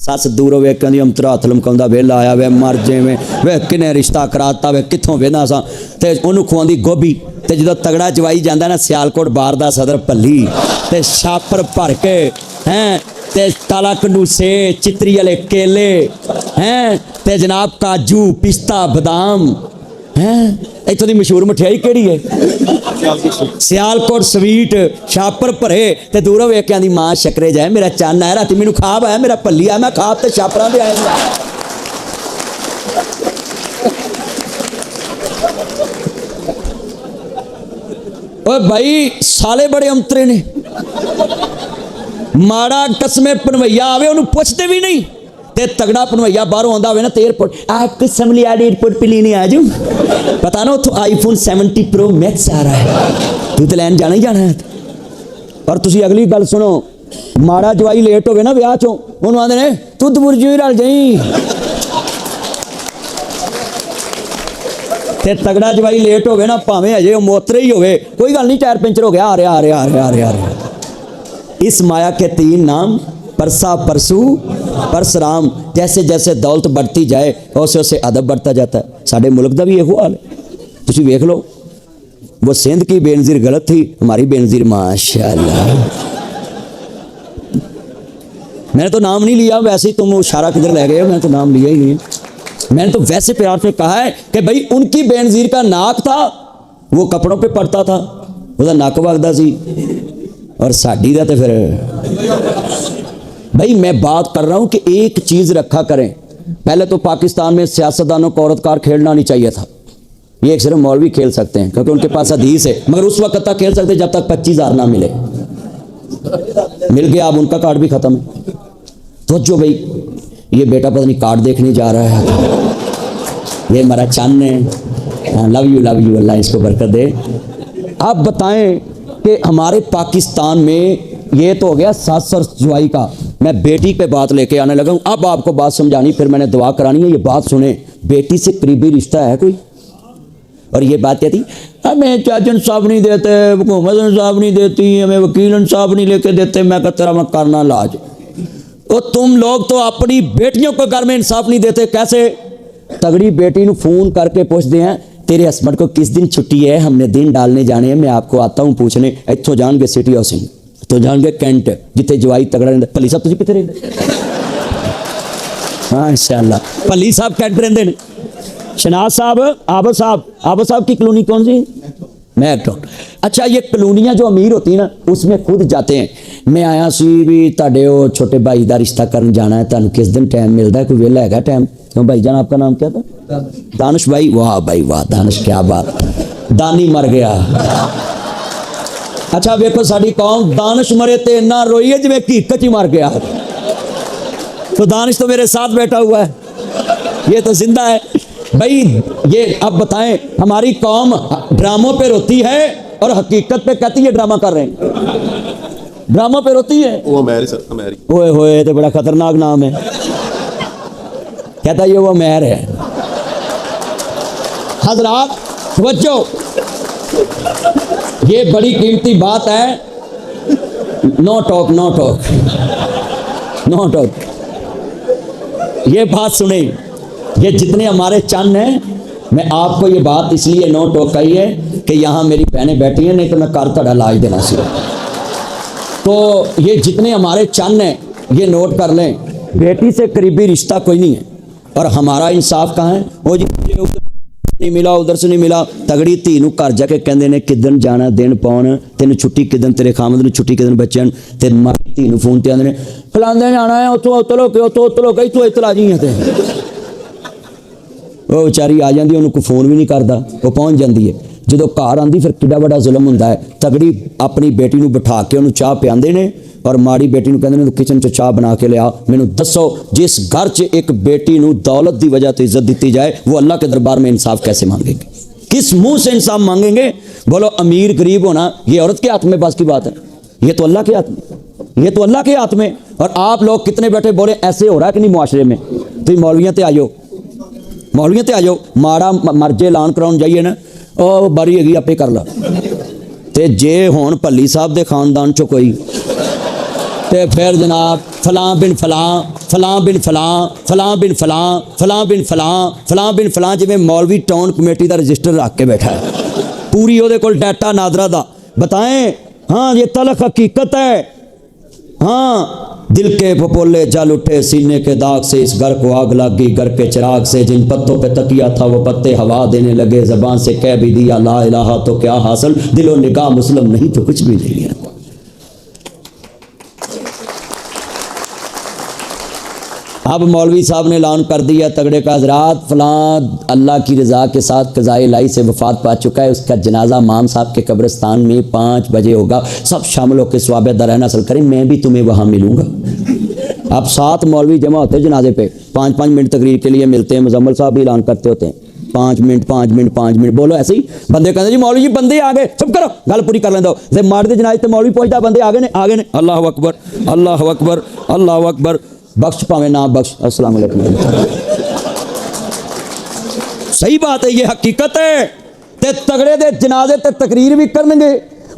सस दूर वे कहती अंतरा हथ लमकाउंदा वेला आया वे मर जेवें वे किने रिश्ता कराता वे कित्थों वेंदा सा ते उहनूं खुआंदी गोभी ते जदों तगड़ा जवाई जांदा ना सियालकोट बार दा सदर भल्ली ते छापर भर के हैं ते काला कंडूसे चितरी वाले केले हैं ते जनाब काजू पिस्ता बादाम हैं इत्थों दी मशहूर मठियाई केड़ी है सियालकोट स्वीट छापर भरे ते दूरों वेख के आंदी मां शकरे जाए मेरा चन्न है राती मैनू खाब आया मेरा भल्ली आया मैं खाब ते छापरां दे आया ओ भाई साले बड़े अंतरे ने माड़ा कस्मे पनवैया आवे उन्होंने पूछते भी नहीं ते तगड़ा पनवैया बाहरों आंदा होवे ना ते एयरपोर्ट आपको समलियाड एयरपोर्ट पे लेने आ जाऊं पता ना उतो आईफोन 70 प्रो मैक्स आ रहा है तू तो लैन जाना ही जाना है और तुसी अगली गल सुनो माड़ा जवाई लेट होवे ना ब्याह चों उन्होंने आंदे ने तू बुरजू ही रल जाई ते तगड़ा जवाई लेट होवे ना भावें अजे मोतरे ही होवे कोई गल नहीं टायर पंचर हो गया आ रहा आ रहा आ रहा आ रहा आ रहा इस माया के 3 नाम परसा परसू परसराम जैसे जैसे दौलत बढ़ती जाए वैसे वैसे अदब बढ़ता जाता है साढ़े मुल्क का भी यही हाल है तुसी वेख लो वो सिंध की बेनज़ीर गलत थी हमारी बेनज़ीर माशाअल्लाह मैंने तो नाम नहीं लिया वैसे ही तुम इशारा किधर ले गए हो मैंने तो नाम लिया ही नहीं मैंने तो वैसे प्यार से कहा है कि भाई उनकी बेनज़ीर का नाक था वो कपड़ों पे पड़ता था उसका नक वगदा सी और साड़ी का तो फिर भाई मैं बात कर रहा हूं कि एक चीज रखा करें पहले तो पाकिस्तान में सियासतदानों को औरतकार खेलना नहीं चाहिए था ये एक सिर्फ मौलवी खेल सकते हैं क्योंकि उनके पास हदीस है मगर उस वक्त तक खेल सकते जब तक 25,000 ना मिले मिल गया अब उनका कार्ड भी खत्म है तो जो भाई ये बेटा पता नहीं कार्ड देखने जा रहा है ये हमारा चन्न है लव यू अल्लाह इसको बरकत दे आप बताएं कि हमारे पाकिस्तान में ये तो हो गया सास और जवाई का मैं बेटी पे बात लेके आने लगा हूँ अब आपको बात समझानी फिर मैंने दुआ करानी है ये बात सुने बेटी से करीबी रिश्ता है कोई और ये बात कहती हमें जज इंसाफ नहीं देते हुकूमत इंसाफ नहीं देती हमें वकील इंसाफ नहीं लेके देते मैं कहता रहा मैं करना लाज तो तुम लोग तो अपनी बेटियों को घर में इंसाफ नहीं देते कैसे तगड़ी बेटी को फोन करके पूछते हैं तेरे हस्बैंड को किस दिन छुट्टी है हमने दिन डालने जाने हैं मैं आपको आता हूँ पूछने इत्थों जाएंगे सिटी हाउसिंग तो जाएंगे कैंट जिते जवाई तगड़ा रहता भली साहब तुझे कितने रहते माशाअल्लाह भली साहब कैंट रहते हैं शनाज साहब आबद साहब की कॉलोनी कौन सी मैकटाउन अच्छा ये कॉलोनियाँ जो अमीर होती है ना उसमें खुद जाते हैं मैं आया सी भी ताड़े वो छोटे भाई का रिश्ता करने जाना है तुहानू किस दिन टाइम मिलता है कोई वेला है टाइम क्यों भाई जान आपका नाम क्या था दानिश भाई वाह दानिश क्या बात दानी मर गया अच्छा देखो साड़ी कौम दानिश मरे ते इन्ना रोई है जिवें हकीकत ही मर गया तो दानिश तो मेरे साथ बैठा हुआ है ये तो जिंदा है भाई ये अब बताएं हमारी कौम ड्रामों पे रोती है और हकीकत पे कहती है ड्रामा कर रहे हैं ड्रामों पे रोती है ओए होए तो बड़ा खतरनाक नाम है कहता ये वो मेहर है हजरात तवज्जो ये बड़ी कीमती बात है नो टॉक ये बात सुने ये जितने हमारे चन्न हैं मैं आपको ये बात इसलिए नो टॉक कही है कि यहाँ मेरी बहनें बैठी हैं नहीं तो मैं कर तड़ा लाज देना सी तो ये जितने हमारे चन्न हैं ये नोट कर लें बेटी से करीबी रिश्ता कोई नहीं है और हमारा इंसाफ कहाँ है वो जी नहीं मिला उधर से नहीं मिला तगड़ी धी नूं घर जाके कहंदे ने किदन जाना दिन पाउण तेन छुट्टी किदन तेरे खामद नूं छुट्टी किदन बच्चों ते मारी धी नूं फोन ते आंदे ने फलांदे जाना है उत्थों उतलो के उत्थों उतलो गई तू इतला जी ते वो बेचारी आ जाती उन्होंने कोई फोन भी नहीं करता वो पहुँच जाती है जो घर आती फिर किड्डा बड़ा जुल्म होंदा है तगड़ी अपनी बेटी नूं बिठा के उन्होंने चाह पियाते हैं और माड़ी बेटी नूं कहंदे ने किचन च चाह बना के लिया मैनूं दसो जिस घर च एक बेटी नूं दौलत की वजह तो इज्जत दी जाए वो अल्लाह के दरबार में इंसाफ कैसे मांगेंगे किस मुंह से इंसाफ मांगेंगे बोलो अमीर गरीब होना ये औरत के हाथ में बस की बात है ये तो अल्लाह के हाथ में ये तो अल्लाह के हाथ में और आप लोग कितने बैठे बोले ऐसे हो रहा है कि नहीं मुआशरे में तुम मौलवियां ते आ जाओ माड़ा मर्जे ऐलान कराउण जाइए ना ਉਹ ਬਾਰੀ ਹੈਗੀ ਆਪੇ ਕਰ ਲਾ ਤੇ ਜੇ ਹੁਣ ਭੱਲੀ ਸਾਹਿਬ ਦੇ ਖਾਨਦਾਨ ਚੋਂ ਕੋਈ ਤੇ ਫਿਰ ਜਨਾਬ फलां बिन फलां, फलां बिन फलां, फलां बिन फलां, फलां बिन फलां, फलां बिन फलां, जिवें मौलवी टाउन कमेटी का रजिस्टर रख के बैठा है, पूरी ਉਹਦੇ ਕੋਲ डाटा नादरा दा। बताएं हाँ ये तलख हकीकत है। हाँ दिल के पपोले जल उठे सीने के दाग से, इस घर को आग लगी घर के चिराग से, जिन पत्तों पे तकिया था वो पत्ते हवा देने लगे, ज़बान से कह भी दिया ला इलाहा तो क्या हासिल, दिलो निगाह मुस्लिम नहीं तो कुछ भी नहीं है। अब मौलवी साहब ने ऐलान कर दिया तगड़े का, हज़रात फलां अल्लाह की रज़ा के साथ क़ज़ाए इलाही से वफ़ात पा चुका है, उसका जनाजा इमाम साहब के कब्रिस्तान में 5 बजे होगा, सब शामिल होकर सवाब दराना हासिल करें, मैं भी तुम्हें वहाँ मिलूँगा। अब 7 मौलवी जमा होते हैं जनाजे पे, 5-5 मिनट तकरीर के लिए मिलते हैं, मुजम्मल साहब भी ऐलान करते होते हैं 5 मिनट 5 मिनट 5 मिनट, बोलो ऐसे ही। बंदे कहते जी मौलवी जी बंदे आ गए, चुप करो गल पूरी कर लें दो, जब मार दे जनाजे तो मौलवी पहुँचता बंदे आ गए ने अल्लाह अकबर अल्लाह अकबर अल्लाह अकबर, बख्श पावे ना बख्श, अस्सलाम वालेकुम। सही बात है, ये हकीकत है। ते तगड़े दे जनाजे ते तकरीर भी करनगे,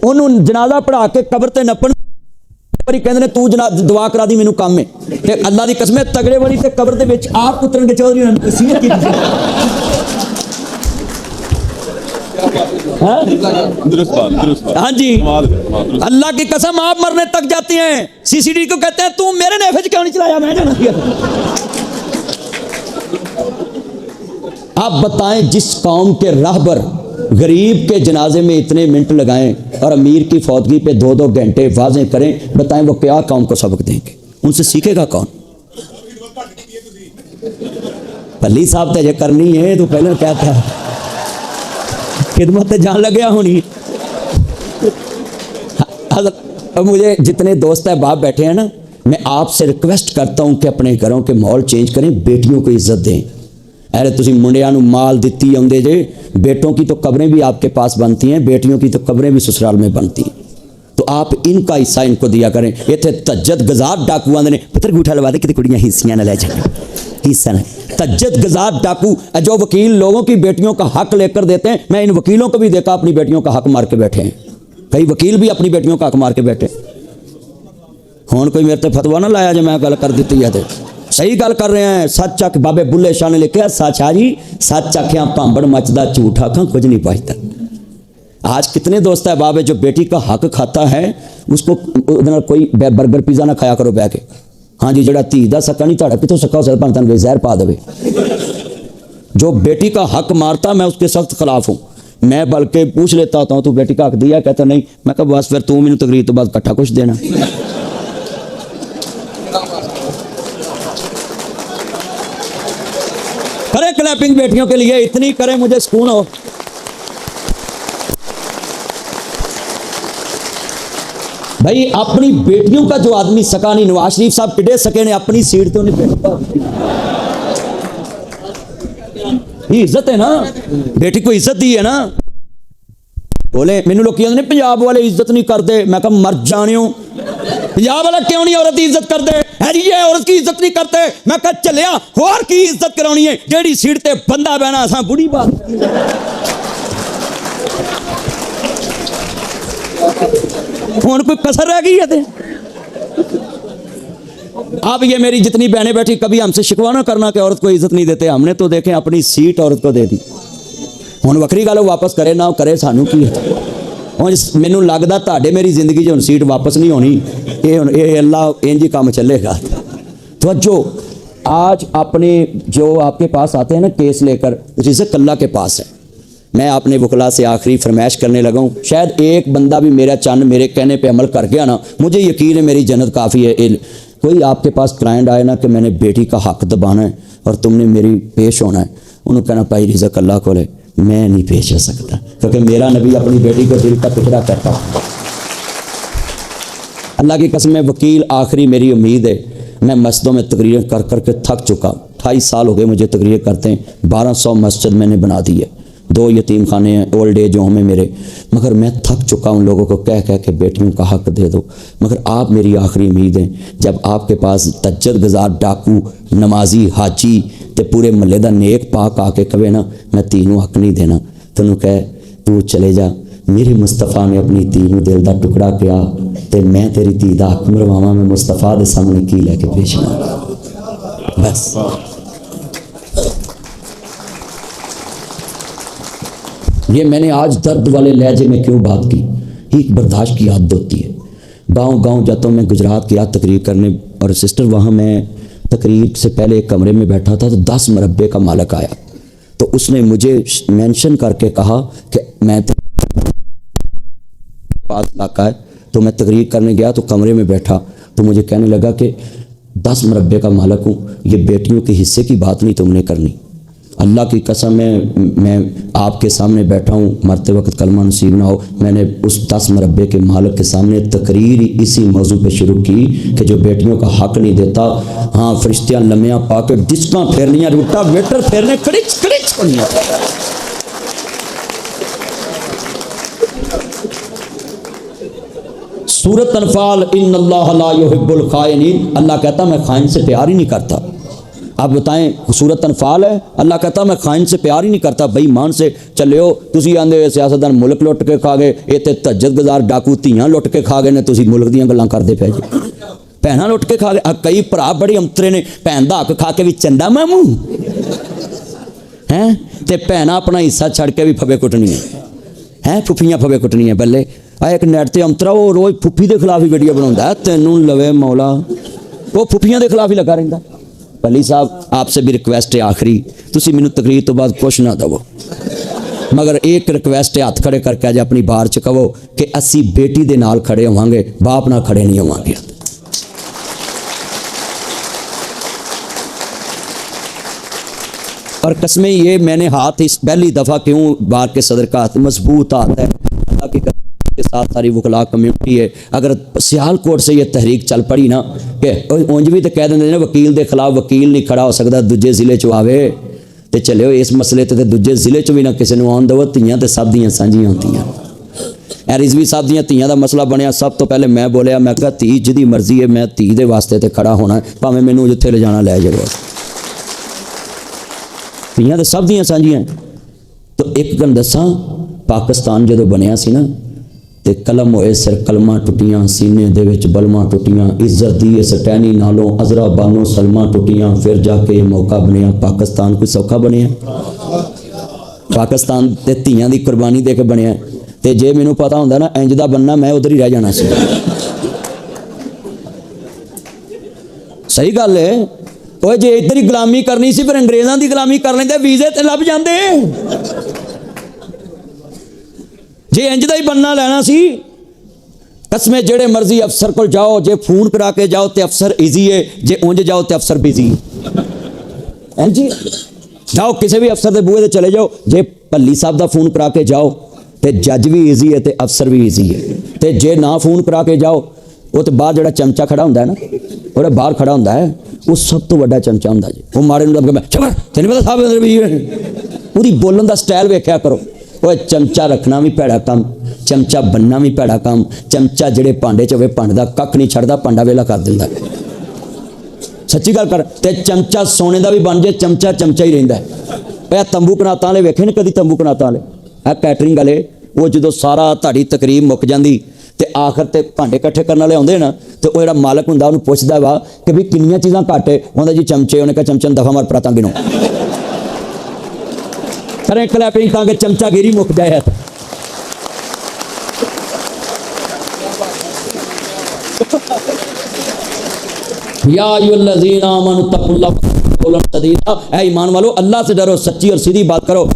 उन्होंने जनाजा पढ़ा के कबर ते नपन पर कहते ने तू दुआ करा दी मैनू काम है, ते अल्लाह दी कसम तगड़े वाली ते कबर दे विच आप पुत्रन के चौधरी नसीहत की हाँ जी, अल्लाह की कसम आप मरने तक जाती हैं, सीसीडी को कहते हैं तू मेरे नेफे क्यों नहीं चलाया, मैं जाना किया। आप बताएं जिस कौम के राहबर गरीब के जनाजे में इतने मिनट लगाएं और अमीर की फौतगी पे 2-2 घंटे वाज़ें करें, बताएं वो क्या कौम को सबक देंगे, उनसे सीखेगा कौन। पल्ली साहब तुझे करनी है, तो पहले कहता है खिदमत जान लगे होनी। अब मुझे जितने दोस्त है बाप बैठे हैं ना, मैं आपसे रिक्वेस्ट करता हूं कि अपने घरों के माहौल चेंज करें, बेटियों को इज्जत दें। अरे तुसी मुंडियां नूं माल दिती आउंदे जे, बेटों की तो कब्रें भी आपके पास बनती हैं, बेटियों की तो कब्रें भी ससुराल में बनती हैं, तो आप इनका हिस्सा इनको दिया करें। इतने तज्जत गजार डाकू आंदे ने पुत्र गुठा लवा दे कि कुड़ियां हिस्सियां न ले जाए, हिस्सा न तज्जत गजार डाकू जो वकील लोगों की बेटियों का हक लेकर देते हैं, मैं इन वकीलों को भी देखा अपनी बेटियों का हक मार के बैठे हैं, कई वकील भी अपनी बेटियों का हक मार के बैठे। हुण कोई मेरे ते फतवा ना लाया जो मैं गल कर दी है, तो सही गल कर रहे हैं। सच आख बाबे बुल्ले शाह ने लिखा, सच आ जी सच आख्या भांबड़ मचदा, झूठ आखा कुछ नहीं पहुँचता। आज कितने दोस्त है बाबे जो बेटी का हक खाता है उसको कोई बर्गर पिज़्ज़ा ना खाया करो बह के। हाँ जी, जड़ा धी का सका नहीं ताड़ा कितों सका हो सकता, भावें तुहानूं जहर पा देवे। जो बेटी का हक मारता मैं उसके सख्त खिलाफ हूँ। मैं बल्कि पूछ लेता होता हूँ तू बेटी का हक दिया, कहता नहीं। मैं कहा बस फिर तू मैनूं तकरीर तो बाद इकट्ठा कुछ देना। करें क्लैपिंग बेटियों के लिए, इतनी करें मुझे सुकून हो। भाई अपनी बेटियों का जो आदमी सका नहीं, नवाज शरीफ साहब किडे सके ने अपनी सीट तो नहीं, इज्जत है ना, बेटी को इज्जत दी है ना। बोले मैनू लोग कहते पंजाब वाले इज्जत नहीं करते, मैं कहा मर जाने हो, पंजाब वाला क्यों नहीं औरत की इज्जत करते है जी, ये औरत की इज्जत नहीं करते। मैं कहा चलिया होर की इज्जत करानी है, जेड़ी सीट ते बंदा बहना असा बुढ़ी बात। हुण कोई कसर रह गई है ते? अब ये मेरी जितनी बहनें बैठी, कभी हमसे शिकवा ना करना कि औरत को इज्जत नहीं देते। हमने तो देखें अपनी सीट औरत को दे दी। हुण वक्री गल वापस करे ना करे सानू की है। हुण मैनू लगदा तुहाडे मेरी जिंदगी च सीट वापस नहीं होनी, ये अल्लाह इंज ही काम चलेगा। तवज्जो, आज अपने जो आपके पास आते हैं ना केस लेकर, रिज़्क़ अल्लाह के पास है। मैं अपने वकला से आखिरी फरमाइश करने लगा हूँ, शायद एक बंदा भी मेरा चंद मेरे कहने पे अमल कर गया ना, मुझे यकीन है मेरी जन्नत काफ़ी है। कोई आपके पास क्लाइंट आए ना कि मैंने बेटी का हक दबाना है और तुमने मेरी पेश होना है, उन्होंने कहना भाई रिज़्क़ अल्लाह को है, मैं नहीं पेश हो सकता, क्योंकि मेरा नबी अपनी बेटी को दिल का टुकड़ा करता। अल्लाह की कसम है वकील आखिरी मेरी उम्मीद है। मैं मस्जिदों में तकरीरें कर कर के थक चुका, 28 साल हो गए मुझे तकरीर करते हैं, 1200 मस्जिद मैंने बना दी है, 2 यतीम खाने हैं, ओल्ड एज होम है मेरे, मगर मैं थक चुका उन लोगों को कह कह के बेटियों का हक दे दो। मगर आप मेरी आखिरी उम्मीद हैं। जब आपके पास तज्जत गजार डाकू नमाजी हाजी ते पूरे महल्ले का नेक पाक आके कहे ना मैं तीनों हक नहीं देना, तेनों कह तू चले जा, मेरे मुस्तफा ने अपनी धी नूं दिल दा टुकड़ा किया ते मैं तेरी धी दा हक मरवावां, मैं मुस्तफा दे सामने की लैके पेश आवां। बस ये मैंने आज दर्द वाले लहजे में क्यों बात की, एक बर्दाश्त की आदत होती है। गांव जाता हूँ मैं गुजरात की आज तकरीर करने, और सिस्टर वहाँ मैं तकरीर से पहले एक कमरे में बैठा था तो 10 मरबे का मालिक आया, तो उसने मुझे मेंशन करके कहा कि मैं पास इलाका है, तो मैं तकरीर करने गया तो कमरे में बैठा तो मुझे कहने लगा कि 10 मरबे का मालिक हूँ, ये बेटियों के हिस्से की बात नहीं तुमने करनी। अल्लाह की कसम मैं आपके सामने बैठा हूँ, मरते वक्त कलमा नसीब ना हो। मैंने उस 10 मरबे के मालिक के सामने तकरीर इसी मौजू पे शुरू की कि जो बेटियों का हक नहीं देता, हाँ फरिश्तियाँ लम्बियाँ पा के डिस्कां फेरनियाँ, रूटा वेटर फेरने, कड़िच कड़िच होनियाँ। सूरत अनफाल इन्नल्लाह ला युहिब्बुल खाइनीन, अल्लाह कहता मैं खाइन से प्यार ही नहीं करता। आप बताएं, सूरत अनफाल है, अल्लाह कहता मैं खाइन से प्यार ही नहीं करता, बेईमान से चले हो। तुसी आंदे सियासतदान मुल्क लुट के खा गए, ये तो तहज्जुद गुजार डाकू धीयां लुट के खा गए ने, तुसी मुल्क दीयां गल्लां करदे पए जी। भैणां लुट के खा गए, कई भरा बड़े अंतरे ने, भैन दा हक खा के भी चंदा मामू हैं, ते भैणां अपना हिस्सा छड़ के भी फबे कुटनी है, फुफियां फबे कुटनी है। बल्ले आ एक नैट ते अंतरा वो रोज़ फुफी के खिलाफ ही वीडियो बनाउंदा, तैनूं लवे मौला, वो फुफियां के खिलाफ ही लगा रहिंदा। भली साहब आपसे भी रिक्वेस्ट है आखिरी, तुसी मैनूं तकरीर तो बाद कुछ ना दवो, मगर एक रिक्वेस्ट है, हाथ खड़े करके अज अपनी बार च कहो कि असी बेटी दे नाल खड़े होवांगे, बाप नाल खड़े नहीं होवांगे। और कसमें ये मैंने हाथ इस पहली दफ़ा क्यों बार के सदर का हाथ मजबूत हाथ है, अल्लाह की के साथ सारी वकला कम्यूनिटी है। अगर सियालकोट से ये तहरीक चल पड़ी ना कि उंज भी तो कह देंगे ना वकील के खिलाफ वकील नहीं खड़ा हो सकता, दूजे जिले च आवे तो चलो इस मसले ते दूजे जिले च भी ना किसी आन दवो, धीयां तो सब दियां सांझियां होंदियां। ए रिजवी साहब दियां धीयां का मसला बनया, सब तो पहले मैं बोलिया, मैं कहा धी जिहदी मर्जी है, मैं धी दे वास्ते ते खड़ा होना है, भावें मैनूं जिथे ले जाना लै जाओ, धीयां तो सब दियां सांझियां। तो एक गल दसां, पाकिस्तान जदों बनिया सी ना ते कलम होए सिर कलमां टुटियां, सीने दे विच बलमां टुटियां, इज्जत दी इस टैनी नालों अजरा बानो सलमां टुटियां, फिर जाके ये मौका बनिया। पाकिस्तान कोई सौखा बनिया? पाकिस्तान ते धीयां दी कुर्बानी दे के बनिया। ते जे मैनूं पता हुंदा ना इंज दा बनना, मैं उधर ही रह जाना सी। सही गल है, ओए जे इधर ही गुलामी करनी सी फिर अंग्रेज़ां दी गुलामी कर लैंदे, वीज़े ते लभ जांदे। जे इंज दा ही बनना लेना सी, कसमें जेड़े मर्जी अफसर को जाओ, जे फोन करा के जाओ तो अफसर ईजी है, जे उंज जाओ तो अफसर बिजी है जी। जाओ किसी भी अफसर के बूहे ते चले जाओ, जे भल्ली साहब का फोन करा के जाओ तो जज भी ईजी है तो अफसर भी ईजी है, तो जे ना फोन करा के जाओ वो तो बाहर जो चमचा खड़ा होंदा है ना, वो बाहर खड़ा होंदा है, वो सब तो बड़ा चमचा होंदा जी। वो माड़े नूं लग के तेन पता साहब पूरी बोलन का स्टाइल वेख्या करो। वो चमचा रखना भी भैड़ा काम, चमचा बनना भी भैड़ा काम। चमचा जेड़े भांडे च होवे भांडे दा कख नहीं छड़दा, भांडा वेला कर दिंदा। सच्ची गल कर, ते चमचा सोने का भी बन जाए, चमचा चमचा ही रहिंदा है। तंबू कनातां वाले वेखे ने कदी? तंबू कनातां वाले आ कैटरिंग वाले, वो जो सारा तुहाडी तकरीब मुक जांदी ते आखिर ते भांडे इकट्ठे करने वाले आउंदे ना, तो वो जिहड़ा मालक हुंदा उहनूं पुछदा वा कि भी किन्नियां चीज़ां घट है, उहदा जी चमचे, उहने कहा चमचे दफा मार परातां गिनो करें क्लैपिंग ताकि चमचा गिरी मुक जाए। या अय्युहल्लज़ीना आमनू तक़ुल्लाह कौलन सदीदा, ऐ ईमान वालो अल्लाह से डरो, सच्ची और सीधी बात करो।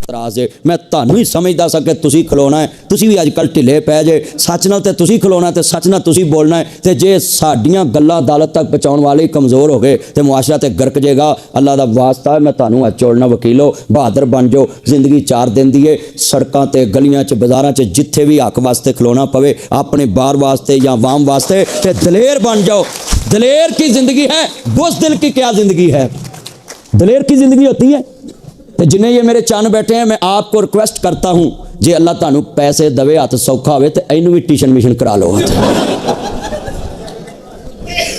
तराज है मैं तानू ही समझदा सा कि तुसी खलोना है, तुसी भी अजकल ढिले पै जे, सच नाल ते तुसी खलोना ते सच नाल तुसी बोलना है। ते जे साडियां गल्लां अदालत तक पहुँचाउण वाले कमज़ोर हो गए तो मुआशरा ते गरक जेगा। अल्लाह दा वास्ता है, मैं तानू हथ जोड़ना वकीलो, बहादुर बन जाओ। जिंदगी 4 दिन दी है, सड़कों ते गलियां च बाजारां च जिथे भी हक वास्ते खलोना पवे, अपने बार वास्ते या वाम वास्ते, ते दलेर बन जाओ। दलेर की जिंदगी है, बुज़दिल की क्या जिंदगी है? दलेर की जिंदगी होती है। तो जिन्हें ये मेरे चन बैठे हैं, मैं आपको रिक्वेस्ट करता हूँ, जे अल्लाह तानू पैसे दवे, हथ सौखा हो तो इनू भी ट्यूशन मिशन करा लो।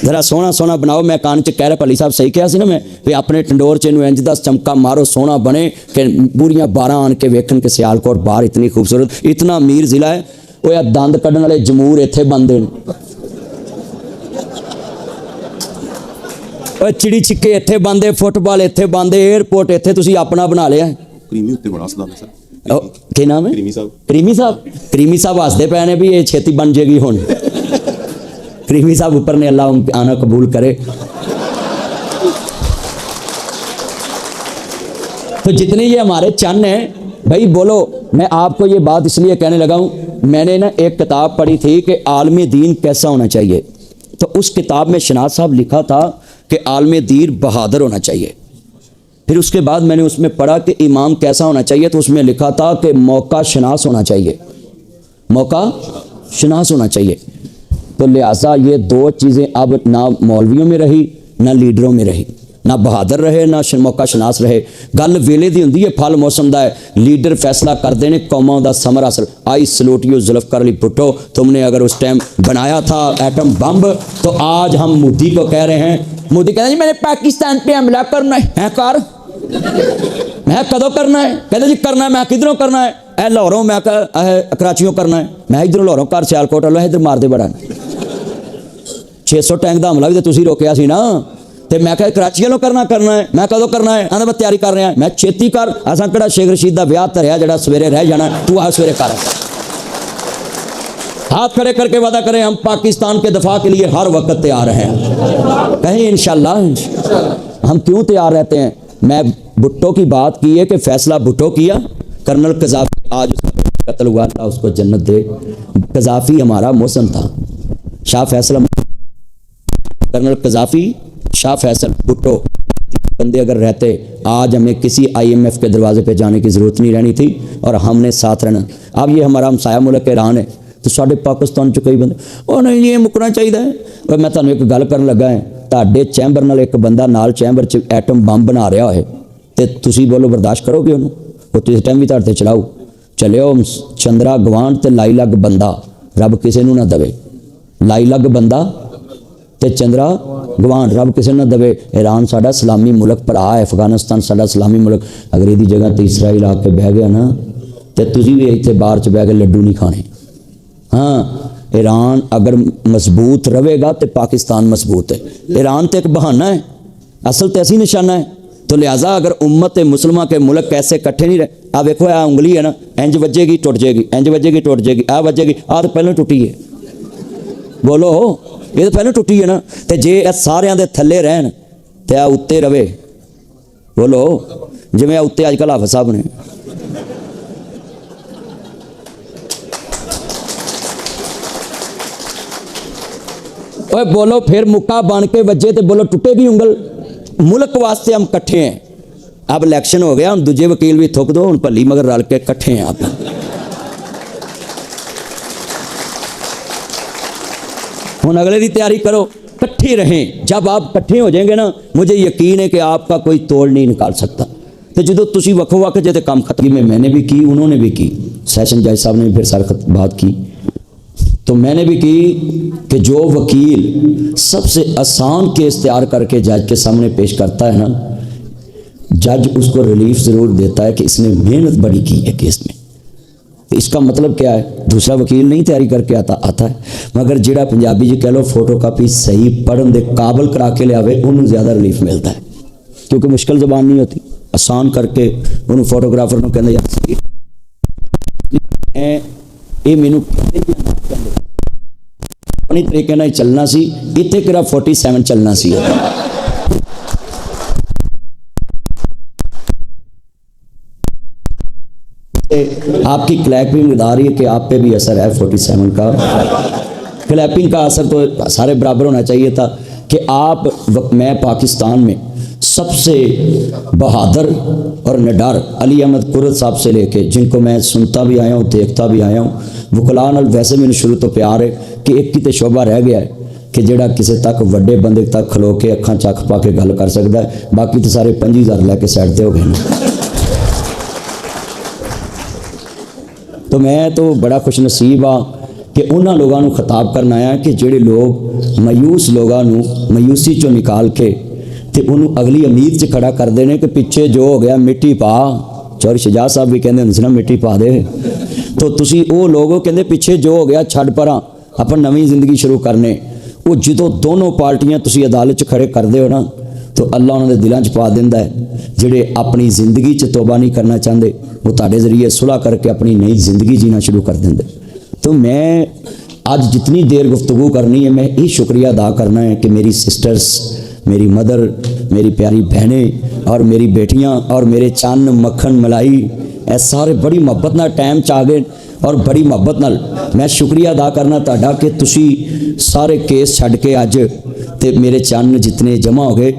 जरा सोहना सोहना बनाओ। मैं कान च कह रहा भली साहब सही कहा सी ना मैं भी अपने टंडोर च इंज दा चमका मारो सोहना बने कि पूरियां 12 आन के वेखन के सियालकोट बाहर इतनी खूबसूरत इतना अमीर जिला है। वो यार दंद कढ़न वाले जमूर इत्थे बनदे ने, चिड़ी छिक्के इत्थे बनदे, फुटबाल इत्थे बनदे, एयरपोर्ट इत्थे तुसीं अपना बना लिया। क्रीमी उत्ते बड़ा सदा है सर। की नाम है? क्रीमी साहब। क्रीमी साहब हसदे पे ने भी ये छेती बन जाएगी हुण। क्रीमी साहब ऊपर ने, अल्लाह आना कबूल करे। तो जितने ये हमारे चन्न हैं भाई बोलो, मैं आपको ये बात इसलिए कहने लगा हूँ, मैंने ना एक किताब पढ़ी थी कि आलम दीन कैसा होना चाहिए। तो उस किताब में शनाज साहब लिखा था कि आलम दीन बहादुर होना चाहिए। फिर उसके बाद मैंने उसमें पढ़ा कि इमाम कैसा होना चाहिए, तो उसमें लिखा था कि मौका शनास होना चाहिए, मौका शनास होना चाहिए। तो लिहाजा ये दो चीज़ें अब ना मौलवियों में रही ना लीडरों में रही, ना बहादुर रहे ना मौका शनास रहे। गल वेले दी हुंदी है, फल मौसम दा है। लीडर फैसला करते हैं कौमां दा समर हासिल। आई सलूट यू जुल्फकार अली भुट्टो, तुमने अगर उस टाइम बनाया था एटम बम तो आज हम मोदी को कह रहे हैं, मोदी कहते जी मैंने पाकिस्तान पे हमला करना है कर, मैं कदों करना है, कहते जी करना है, मैं किधरों करना है, ए लाहौरों, मैं कराचियों करना है, मैं इधरों लाहौरों कर सियालकोट लो इधर मारते बड़ा 600 टैंक का हमला भी तो तुसीं रोकिया सी ना। तो मैं कहा कराची वालों करना है, मैं कदों करना है, आंदा मैं तैयारी कर रहा, मैं छेती कर, असां किहड़ा शेख रशीद का ब्याह धरिया जिहड़ा सवेरे रह जाना, तू आ सवेरे कर। हाथ खड़े करके वादा करें हम पाकिस्तान के दफा के लिए हर वक्त तैयार हैं, कहीं इंशाल्लाह। हम क्यों तैयार रहते हैं? मैं भुट्टो की बात की है कि फैसला भुट्टो किया, कर्नल कज़ाफ़ी आज उसका कत्ल हुआ था, उसको जन्नत दे। कज़ाफ़ी हमारा मौसम था, शाह फैसल, कर्नल कज़ाफ़ी, शाह फैसल, भुट्टो बंदे अगर रहते आज हमें किसी IMF के दरवाजे पे जाने की ज़रूरत नहीं रहनी थी और हमने साथ रहना। अब ये हमारा हमसाया मुल्क ईरान है, तो साढ़े पाकिस्तान च कई बंदे ओ नहीं ये मुकना चाहिए। और मैं तुहानूं एक गल करन लगा है, तुहाडे चैंबर नाल एक बंदा नाल चैंबर च एटम बम बना रहा है तो तुसीं बोलो बर्दाश्त करोगे उन्होंने? वो तो इस टाइम भी तुहाडे ते चलाओ चलिओ। चंद्रा गवांड ते लाई लग बंदा रब किसी नूं ना दवे, लाई लग बंदा ते चंद्रा गवांड रब किसी ना दवे। ईरान साडा सलामी मुल्क भरा है, अफगानिस्तान साडा सलामी मुल्क। अगर इहदी जगह ते इसराइल आके बह गया ना तो तुसीं भी इत्थे बाहर च बह के लड्डू नहीं खाने। हाँ, ईरान अगर मजबूत रहेगा तो पाकिस्तान मजबूत है। ईरान तो एक बहाना है, असल तो ऐसी निशाना है। तो लिहाजा अगर उम्मत मुसलमान के मुल्क कैसे इकट्ठे नहीं रहे, आ देखो आ उंगली है ना, इंज वजेगी टुट जाएगी, इंज वजेगी टुट जाएगी, आ वजेगी, आ तो पहले टुटी है। बोलो ये तो पहले टुटी है ना। तो जे सारिਆਂ ਦੇ थले रहन तो आ उत्ते रवे। बोलो जिवें उत्ते अजकल हाफिज साहब ने। ओए बोलो फिर मुक्का बन के वजे तो बोलो टुटेगी उंगल। मुल्क वास्ते हम कट्ठे हैं। अब इलैक्शन हो गया, हम दूजे वकील भी थुक दो, हम भली मगर रल के कट्ठे हैं आप। हुण अगले की तैयारी करो, कट्ठे रहें। जब आप कट्ठे हो जाएंगे ना, मुझे यकीन है कि आपका कोई तोड़ नहीं निकाल सकता। तो जो तुसी वक्ो वक् जे काम खत्म में मैंने भी की, उन्होंने भी की, सैशन जज साहब ने फिर सारी बात की, तो मैंने भी की कि जो वकील सबसे आसान केस तैयार करके जज के सामने पेश करता है ना, जज उसको रिलीफ ज़रूर देता है कि इसने मेहनत बड़ी की है केस में। तो इसका मतलब क्या है? दूसरा वकील नहीं तैयारी करके आता है, मगर जिहड़ा पंजाबी जी कह लो फोटो कापी सही पढ़न दे काबल करा के लियावे, उन्होंने ज़्यादा रिलीफ मिलता है, क्योंकि मुश्किल ज़बान नहीं होती। आसान करके उन्होंने फोटोग्राफर को कहते यार ये मैनू अपने तरीके नाल चलना सी, इत्थे किहड़ा 47 चलना सी। आपकी क्लैपिंग बता रही है कि आप पे भी असर है 47 का। क्लैपिंग का असर तो सारे बराबर होना चाहिए था कि आप मैं पाकिस्तान में सबसे बहादुर और निडर अली अहमद कुरत साहब से लेके, जिनको मैं सुनता भी आया हूँ देखता भी आया हूँ, वकला नाल वैसे मैंने शुरू तो प्यार है कि एक ही तो शोभा रह गया है कि जिहड़ा किसी तक वड्डे बंदे तक खलो के अखां चख पा के गल कर सकता है, बाकी तो सारे 5000 लैके साइड हो गए। तो मैं तो बड़ा खुश नसीब हाँ ਕਿ ਉਹਨਾਂ ਲੋਕਾਂ ਨੂੰ ਖਿਤਾਬ ਕਰਨ ਆਇਆ ਕਿ ਜਿਹੜੇ ਲੋਕ ਮਾਯੂਸ ਲੋਕਾਂ ਨੂੰ ਮਾਯੂਸੀ ਚੋਂ ਨਿਕਾਲ ਕੇ ਤੇ ਉਹਨੂੰ ਅਗਲੀ ਉਮੀਦ 'ਚ ਖੜਾ ਕਰਦੇ ਨੇ ਕਿ ਪਿੱਛੇ ਜੋ ਹੋ ਗਿਆ ਮਿੱਟੀ ਪਾ। ਚੌਧਰੀ ਸ਼ਜਾਦ ਸਾਹਿਬ ਵੀ ਕਹਿੰਦੇ ਹੁੰਦੇ ਸੀ ਨਾ, ਮਿੱਟੀ ਪਾ ਦੇ। ਤਾਂ ਤੁਸੀਂ ਉਹ ਲੋਕ ਕਹਿੰਦੇ ਪਿੱਛੇ ਜੋ ਹੋ ਗਿਆ ਛੱਡ ਪਰਾਂ, ਆਪਾਂ ਨਵੀਂ ਜ਼ਿੰਦਗੀ ਸ਼ੁਰੂ ਕਰਨੇ। ਉਹ ਜਦੋਂ ਦੋਨੋਂ ਪਾਰਟੀਆਂ ਤੁਸੀਂ ਅਦਾਲਤ 'ਚ ਖੜੇ ਕਰਦੇ ਹੋ ਨਾ, ਤਾਂ ਅੱਲਾ ਉਹਨਾਂ ਦੇ ਦਿਲਾਂ 'ਚ ਪਾ ਦਿੰਦਾ ਹੈ। ਜਿਹੜੇ ਆਪਣੀ ਜ਼ਿੰਦਗੀ 'ਚ ਤੋਬਾ ਨਹੀਂ ਕਰਨਾ ਚਾਹੁੰਦੇ, ਉਹ ਤੁਹਾਡੇ ਜ਼ਰੀਏ ਸੁਲ੍ਹਾ ਕਰਕੇ ਆਪਣੀ ਨई ਜ਼ਿੰਦਗੀ जीना शुरू कर देंगे। तो मैं आज जितनी देर गुफ्तगू करनी है, मैं ये शुक्रिया अदा करना है कि मेरी सिस्टर्स, मेरी मदर, मेरी प्यारी बहनें और मेरी बेटियां और मेरे चन्न मक्खन मलाई, ये सारे बड़ी मुहब्बत नाल टाइम च आ गए और बड़ी मुहब्बत नाल मैं शुक्रिया अदा करना तुहाडा कि तुसी सारे केस छड्ड के अज ते मेरे चन्न जितने जमा हो गए।